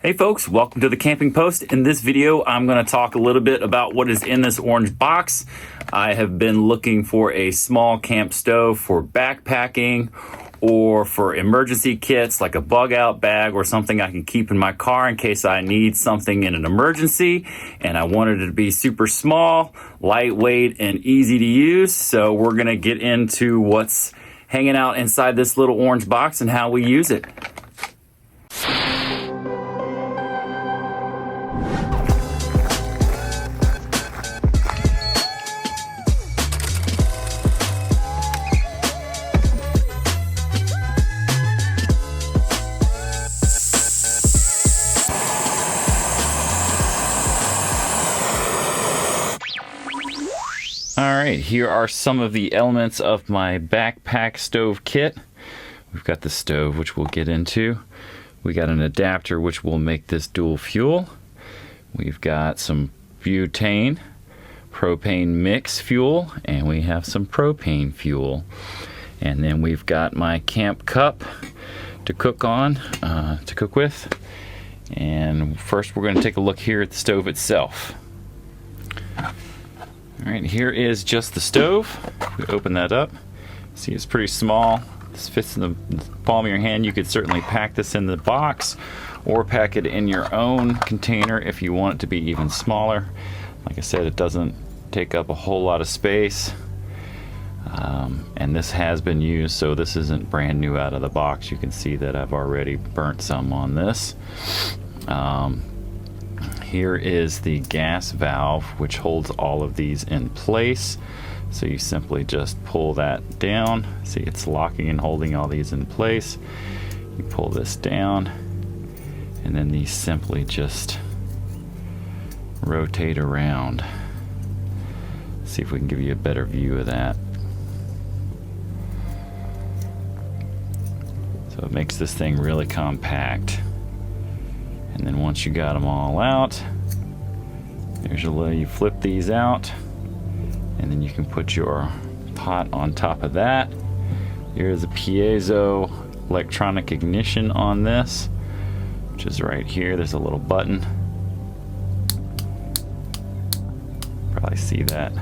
Hey folks, welcome to the Camping Post. In this video, I'm going to talk a little bit about what is in this orange box. I have been looking for a small camp stove for backpacking or for emergency kits like a bug out bag or something I can keep in my car in case I need something in an emergency. And I wanted it to be super small, lightweight, and easy to use. So we're going to get into what's hanging out inside this little orange box and how we use it. Alright, here are some of the elements of my backpack stove kit. We've got the stove, which we'll get into. We got an adapter, which will make this dual fuel. We've got some butane, propane mix fuel, and we have some propane fuel. And then we've got my camp cup to cook with. And first we're going to take a look here at the stove itself. Alright, here is just the stove. We open that up. See, it's pretty small. This fits in the palm of your hand. You could certainly pack this in the box or pack it in your own container if you want it to be even smaller. Like I said, it doesn't take up a whole lot of space. And this has been used, so this isn't brand new out of the box. You can see that I've already burnt some on this. Here is the gas valve, which holds all of these in place. So you simply just pull that down. See, it's locking and holding all these in place. You pull this down, and then these simply just rotate around. See if we can give you a better view of that. So it makes this thing really compact. And then once you got them all out, there's a way you flip these out, and then you can put your pot on top of that. Here's a piezo electronic ignition on this, which is right here. There's a little button. Probably see that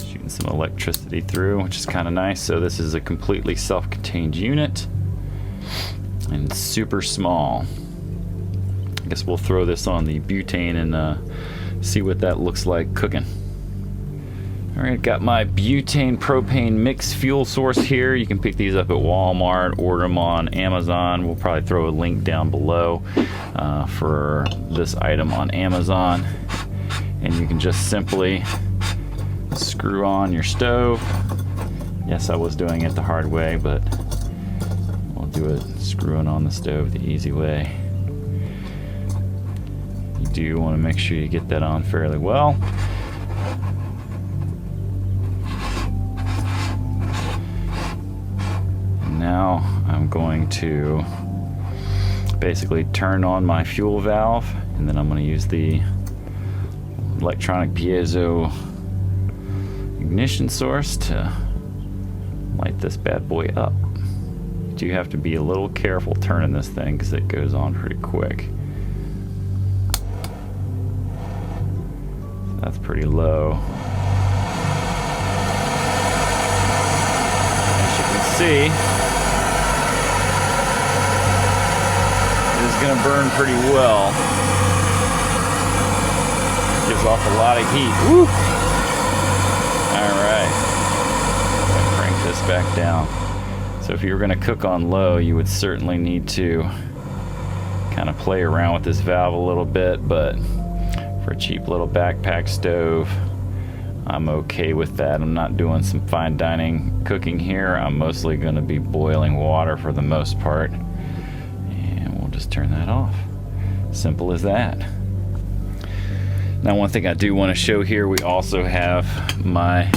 shooting some electricity through, which is kind of nice. So this is a completely self-contained unit and super small. I guess we'll throw this on the butane and see what that looks like cooking. Alright, got my butane propane mix fuel source here. You can pick these up at Walmart, order them on Amazon. We'll probably throw a link down below for this item on Amazon. And you can just simply screw on your stove. Yes, I was doing it the hard way, but we'll do it screwing on the stove the easy way. You do want to make sure you get that on fairly well. And now I'm going to basically turn on my fuel valve, and then I'm going to use the electronic piezo ignition source to light this bad boy up. You do have to be a little careful turning this thing because it goes on pretty quick. That's pretty low. As you can see, it is going to burn pretty well. Gives off a lot of heat. Woo! Alright. Crank this back down. So if you were going to cook on low, you would certainly need to kind of play around with this valve a little bit, but for a cheap little backpack stove, I'm okay with that. I'm not doing some fine dining cooking here. I'm mostly going to be boiling water for the most part. And we'll just turn that off. Simple as that. Now, one thing I do want to show here, we also have my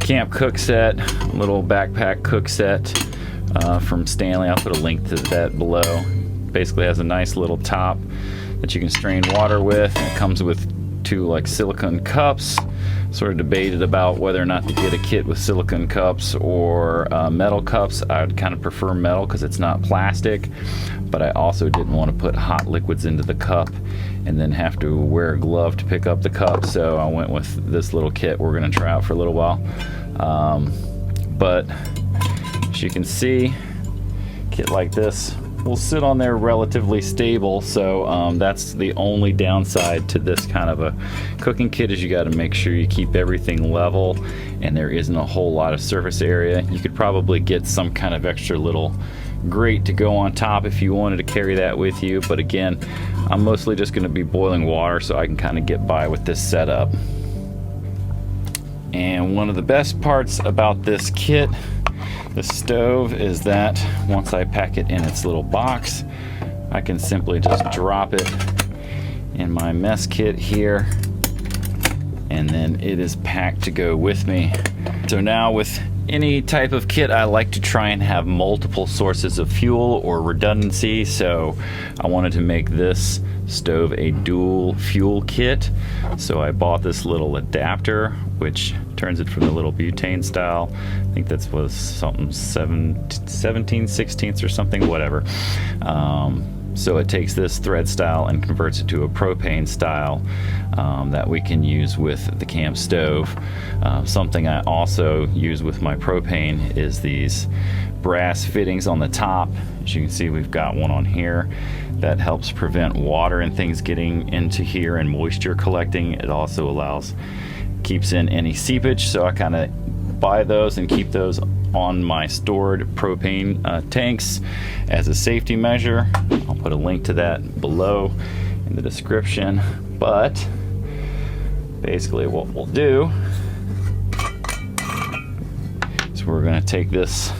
camp cook set, little backpack cook set from Stanley. I'll put a link to that below. Basically has a nice little top that you can strain water with. And it comes with two like silicone cups. Sort of debated about whether or not to get a kit with silicone cups or metal cups. I would kind of prefer metal because it's not plastic, but I also didn't want to put hot liquids into the cup and then have to wear a glove to pick up the cup, so I went with this little kit we're going to try out for a little while. But as you can see, a kit like this will sit on there relatively stable, so that's the only downside to this kind of a cooking kit, is you got to make sure you keep everything level and there isn't a whole lot of surface area. You could probably get some kind of extra little grate to go on top if you wanted to carry that with you, but again, I'm mostly just going to be boiling water so I can kind of get by with this setup. And one of the best parts about this kit, the stove, is that once I pack it in its little box, I can simply just drop it in my mess kit here, and then it is packed to go with me. So now with any type of kit, I like to try and have multiple sources of fuel or redundancy, so I wanted to make this stove a dual fuel kit. So I bought this little adapter which turns it from the little butane style, I think that was something 17/16 or something, whatever. So it takes this thread style and converts it to a propane style that we can use with the camp stove. Something I also use with my propane is these brass fittings on the top. As you can see, we've got one on here that helps prevent water and things getting into here and moisture collecting. It also keeps in any seepage, so I kind of buy those and keep those on my stored propane tanks as a safety measure. I'll put a link to that below in the description. But basically what we'll do is we're going to take this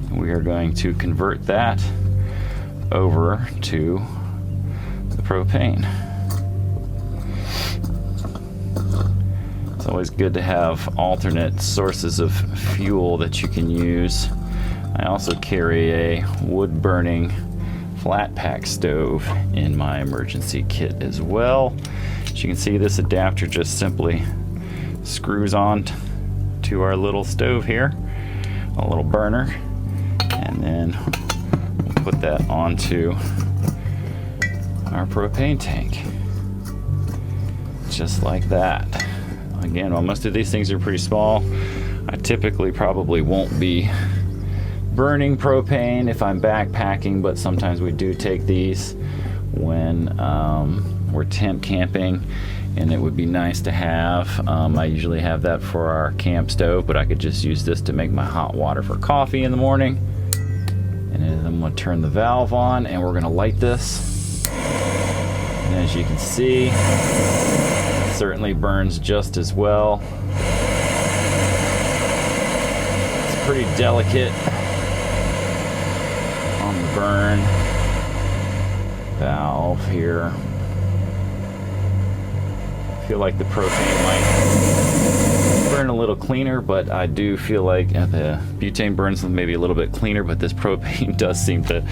and we are going to convert that over to the propane. It's always good to have alternate sources of fuel that you can use. I also carry a wood burning flat pack stove in my emergency kit as well. As you can see, this adapter just simply screws on to our little stove here, a little burner, and then we'll put that onto our propane tank, just like that. Again, while most of these things are pretty small, I typically probably won't be burning propane if I'm backpacking, but sometimes we do take these when we're tent camping, and it would be nice to have. I usually have that for our camp stove, but I could just use this to make my hot water for coffee in the morning. And then I'm going to turn the valve on and we're going to light this. And as you can see, it certainly burns just as well. It's pretty delicate on the burn valve here. I feel like the propane might burn a little cleaner, but I do feel like the butane burns maybe a little bit cleaner, but this propane does seem to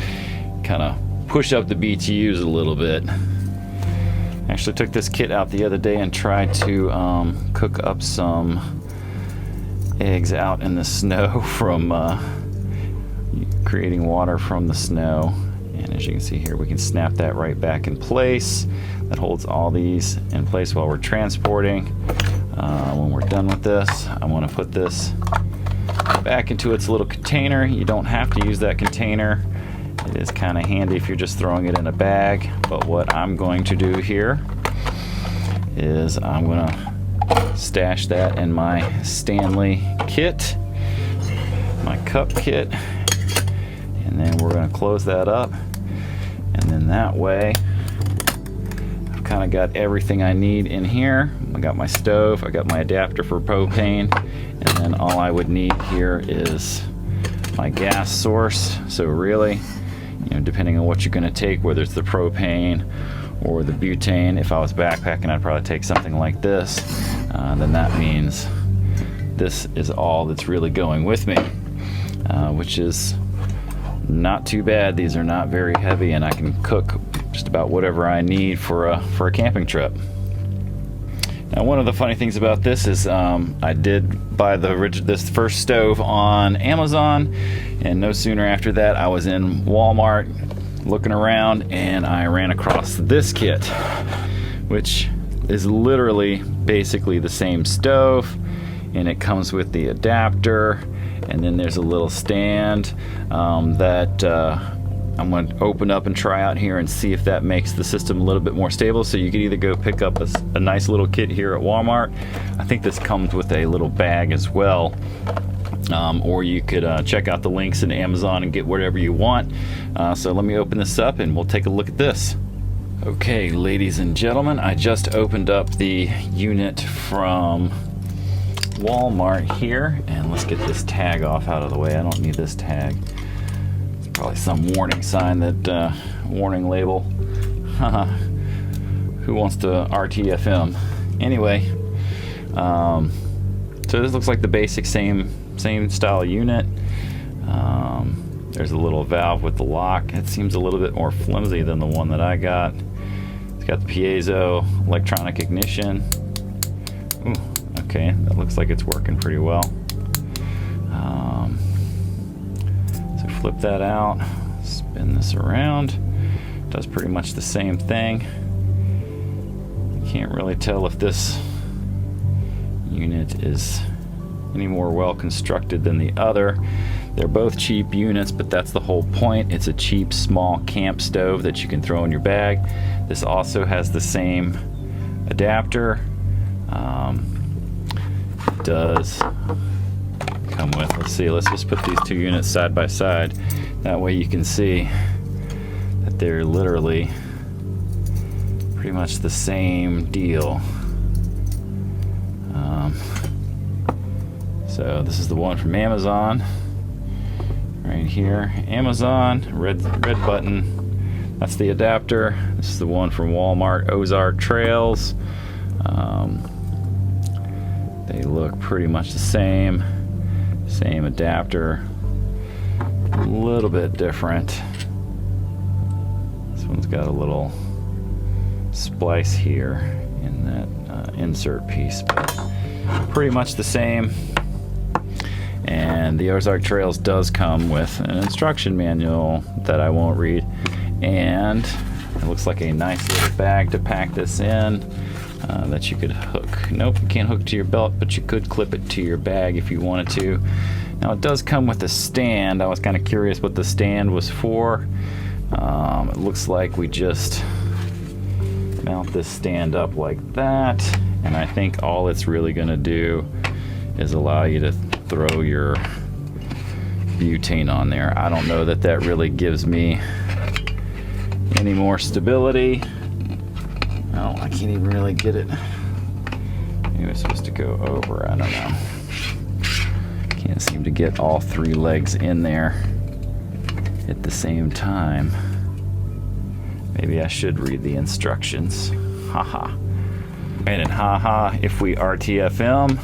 kind of push up the BTUs a little bit. I actually took this kit out the other day and tried to cook up some eggs out in the snow from creating water from the snow. And as you can see here, we can snap that right back in place. That holds all these in place while we're transporting. When we're done with this, I want to put this back into its little container. You don't have to use that container. It is kind of handy if you're just throwing it in a bag. But what I'm going to do here is I'm going to stash that in my Stanley kit, my cup kit, and then we're going to close that up. And then that way, I've kind of got everything I need in here. I got my stove, I got my adapter for propane, and then all I would need here is my gas source. So really, depending on what you're going to take, whether it's the propane or the butane, if I was backpacking, I'd probably take something like this. Then that means this is all that's really going with me, which is not too bad. These are not very heavy, and I can cook just about whatever I need for a camping trip. Now, one of the funny things about this is I did buy this first stove on Amazon, and no sooner after that I was in Walmart looking around and I ran across this kit, which is literally basically the same stove, and it comes with the adapter, and then there's a little stand that I'm going to open up and try out here and see if that makes the system a little bit more stable. So you could either go pick up a nice little kit here at Walmart. I think this comes with a little bag as well. Or you could check out the links in Amazon and get whatever you want. So let me open this up and we'll take a look at this. Okay, ladies and gentlemen, I just opened up the unit from Walmart here, and let's get this tag off out of the way. I don't need this tag. It's probably some warning sign, that warning label. Who wants to RTFM? Anyway, so this looks like the basic same style unit. There's a little valve with the lock. It seems a little bit more flimsy than the one that I got. It's got the piezo electronic ignition. Ooh, okay, that looks like it's working pretty well. So flip that out, spin this around. Does pretty much the same thing. Can't really tell if this unit is any more well constructed than the other. They're both cheap units, but that's the whole point. It's a cheap small camp stove that you can throw in your bag. This also has the same adapter. It does come with, let's see, let's just put these two units side by side. That way you can see that they're literally pretty much the same deal. So this is the one from Amazon, right here. Amazon, red button. That's the adapter. This is the one from Walmart, Ozark Trails. They look pretty much the same. Same adapter. A little bit different. This one's got a little splice here in that insert piece, but pretty much the same. And the Ozark Trails does come with an instruction manual that I won't read, and it looks like a nice little bag to pack this in that you could hook. Nope, you can't hook to your belt, but you could clip it to your bag if you wanted to. Now it does come with a stand. I was kind of curious what the stand was for. It looks like we just mount this stand up like that, and I think all it's really going to do is allow you to throw your butane on there. I don't know that that really gives me any more stability. Oh, I can't even really get it. Maybe it's supposed to go over, I don't know. Can't seem to get all three legs in there at the same time. Maybe I should read the instructions. Haha. And haha, if we RTFM,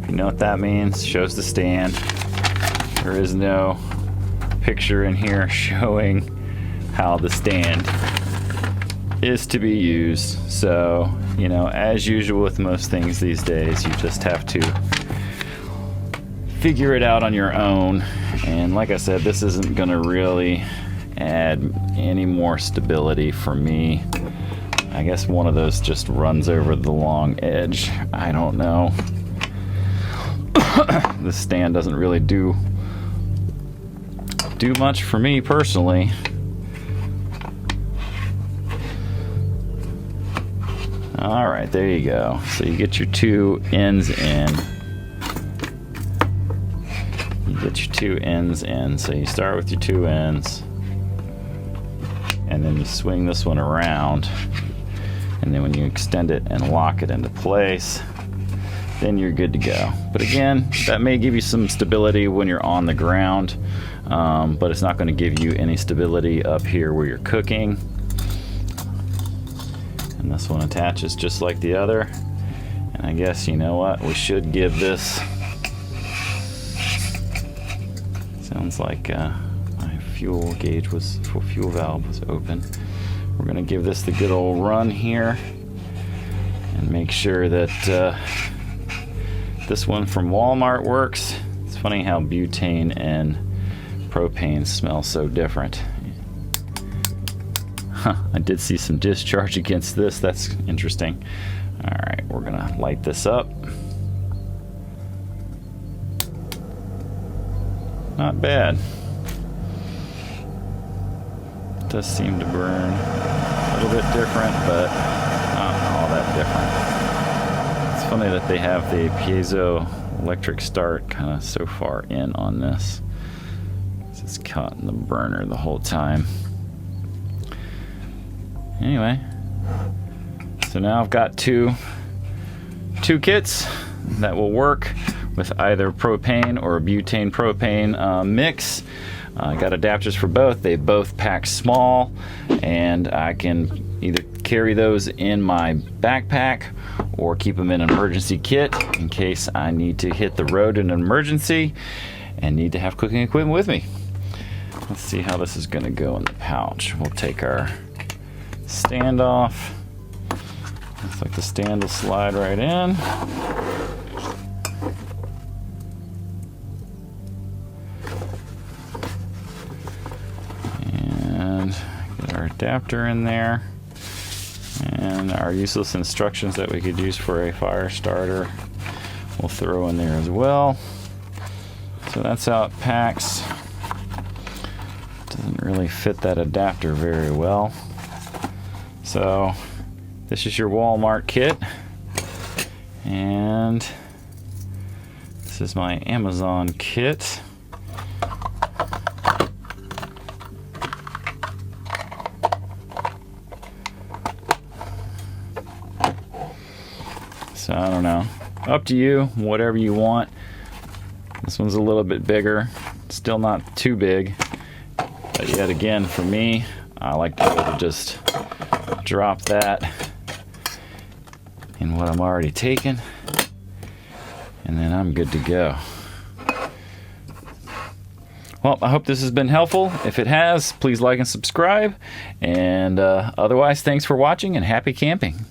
you know what that means? Shows the stand. There is no picture in here showing how the stand is to be used. So, you know, as usual with most things these days, you just have to figure it out on your own. And like I said, this isn't going to really add any more stability for me. I guess one of those just runs over the long edge. I don't know. The stand doesn't really do much for me personally. All right, there you go. So you get your two ends in. You get your two ends in. So you start with your two ends, and then you swing this one around, and then when you extend it and lock it into place, then you're good to go. But again, that may give you some stability when you're on the ground, but it's not going to give you any stability up here where you're cooking. And this one attaches just like the other. And I guess, you know what, we should give this, sounds like my fuel gauge was, fuel valve was open. We're going to give this the good old run here and make sure that this one from Walmart works. It's funny how butane and propane smell so different. I did see some discharge against this. That's interesting. All right, we're gonna light this up. Not bad. It does seem to burn a little bit different, but not all that different. It's funny that they have the piezo electric start kind of so far in on this. It's caught in the burner the whole time. Anyway, so now I've got two kits that will work with either propane or butane propane mix. I got adapters for both. They both pack small, and I can either carry those in my backpack or keep them in an emergency kit in case I need to hit the road in an emergency and need to have cooking equipment with me. Let's see how this is going to go in the pouch. We'll take our stand off. Looks like the stand will slide right in. And get our adapter in there. And our useless instructions that we could use for a fire starter we'll throw in there as well. So that's how it packs. Doesn't really fit that adapter very well. So this is your Walmart kit, and this is my Amazon kit. So I don't know, up to you, whatever you want. This one's a little bit bigger, still not too big, but yet again, for me, I like to be able to just drop that in what I'm already taking, and then I'm good to go. Well, I hope this has been helpful. If it has, please like and subscribe, and otherwise, thanks for watching and happy camping.